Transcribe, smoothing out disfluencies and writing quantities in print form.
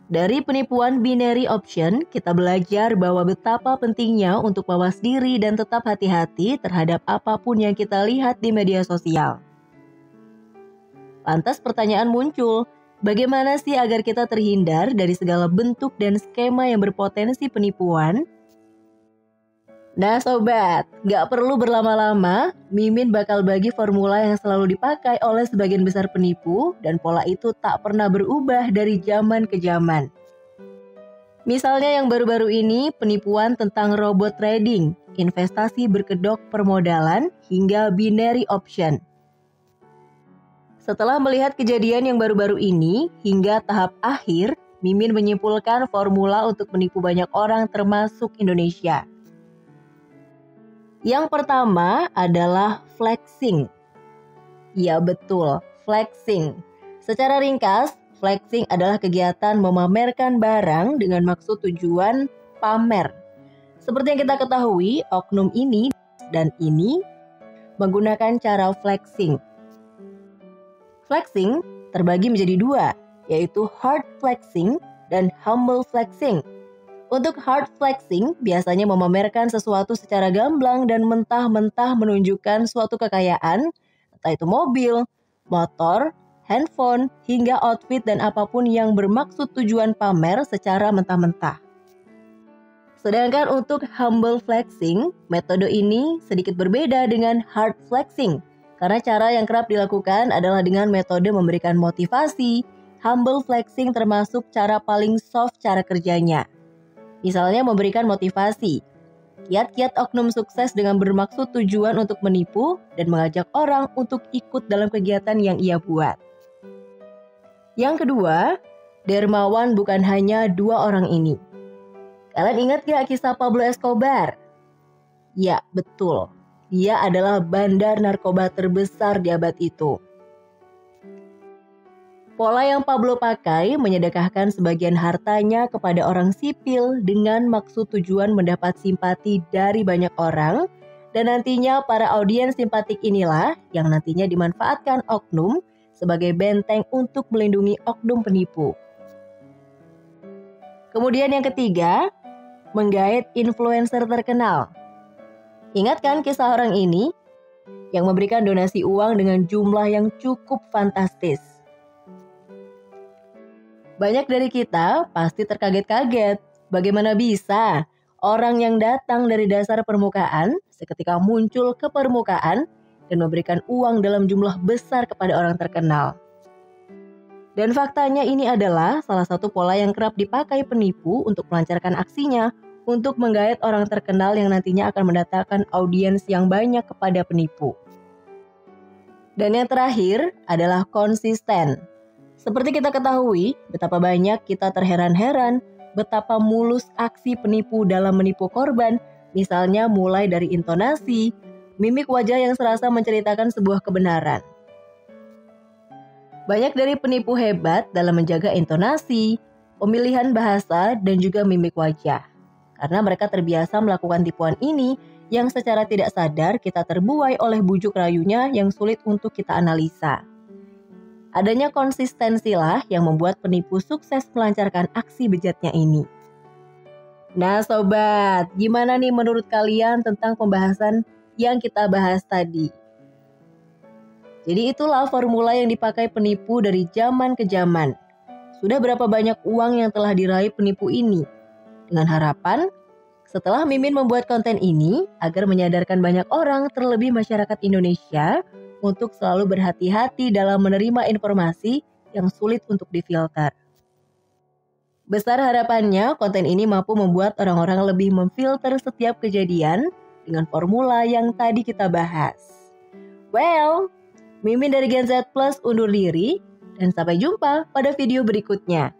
Dari penipuan binary option, kita belajar bahwa betapa pentingnya untuk mawas diri dan tetap hati-hati terhadap apapun yang kita lihat di media sosial. Lantas pertanyaan muncul, bagaimana sih agar kita terhindar dari segala bentuk dan skema yang berpotensi penipuan? Nah sobat, gak perlu berlama-lama, Mimin bakal bagi formula yang selalu dipakai oleh sebagian besar penipu dan pola itu tak pernah berubah dari zaman ke zaman. Misalnya yang baru-baru ini, penipuan tentang robot trading, investasi berkedok permodalan, hingga binary option. Setelah melihat kejadian yang baru-baru ini, hingga tahap akhir, Mimin menyimpulkan formula untuk menipu banyak orang termasuk Indonesia. Yang pertama adalah flexing. Ya betul, flexing. Secara ringkas, flexing adalah kegiatan memamerkan barang dengan maksud tujuan pamer. Seperti yang kita ketahui, oknum ini dan ini menggunakan cara flexing. Flexing terbagi menjadi dua, yaitu hard flexing dan humble flexing. Untuk hard flexing biasanya memamerkan sesuatu secara gamblang dan mentah-mentah menunjukkan suatu kekayaan, entah itu mobil, motor, handphone, hingga outfit dan apapun yang bermaksud tujuan pamer secara mentah-mentah. Sedangkan untuk humble flexing, metode ini sedikit berbeda dengan hard flexing, karena cara yang kerap dilakukan adalah dengan metode memberikan motivasi. Humble flexing termasuk cara paling soft cara kerjanya. Misalnya memberikan motivasi. Kiat-kiat oknum sukses dengan bermaksud tujuan untuk menipu dan mengajak orang untuk ikut dalam kegiatan yang ia buat. Yang kedua, dermawan bukan hanya dua orang ini. Kalian ingat gak kisah Pablo Escobar? Ya, betul. Dia adalah bandar narkoba terbesar di abad itu. Pola yang Pablo pakai menyedekahkan sebagian hartanya kepada orang sipil dengan maksud tujuan mendapat simpati dari banyak orang, dan nantinya para audiens simpatik inilah yang nantinya dimanfaatkan oknum sebagai benteng untuk melindungi oknum penipu. Kemudian yang ketiga, menggait influencer terkenal. Ingat kan kisah orang ini yang memberikan donasi uang dengan jumlah yang cukup fantastis? Banyak dari kita pasti terkaget-kaget. Bagaimana bisa orang yang datang dari dasar permukaan seketika muncul ke permukaan dan memberikan uang dalam jumlah besar kepada orang terkenal? Dan faktanya ini adalah salah satu pola yang kerap dipakai penipu untuk melancarkan aksinya untuk menggait orang terkenal yang nantinya akan mendatangkan audiens yang banyak kepada penipu. Dan yang terakhir adalah konsisten. Seperti kita ketahui, betapa banyak kita terheran-heran betapa mulus aksi penipu dalam menipu korban, misalnya mulai dari intonasi, mimik wajah yang serasa menceritakan sebuah kebenaran. Banyak dari penipu hebat dalam menjaga intonasi, pemilihan bahasa, dan juga mimik wajah. Karena mereka terbiasa melakukan tipuan ini yang secara tidak sadar kita terbuai oleh bujuk rayunya yang sulit untuk kita analisa. Adanya konsistensilah yang membuat penipu sukses melancarkan aksi bejatnya ini. Nah sobat, gimana nih menurut kalian tentang pembahasan yang kita bahas tadi? Jadi itulah formula yang dipakai penipu dari zaman ke zaman. Sudah berapa banyak uang yang telah diraih penipu ini? Dengan harapan, setelah Mimin membuat konten ini agar menyadarkan banyak orang terlebih masyarakat Indonesia untuk selalu berhati-hati dalam menerima informasi yang sulit untuk difilter. Besar harapannya konten ini mampu membuat orang-orang lebih memfilter setiap kejadian dengan formula yang tadi kita bahas. Well, Mimin dari Gen Z Plus undur diri dan sampai jumpa pada video berikutnya.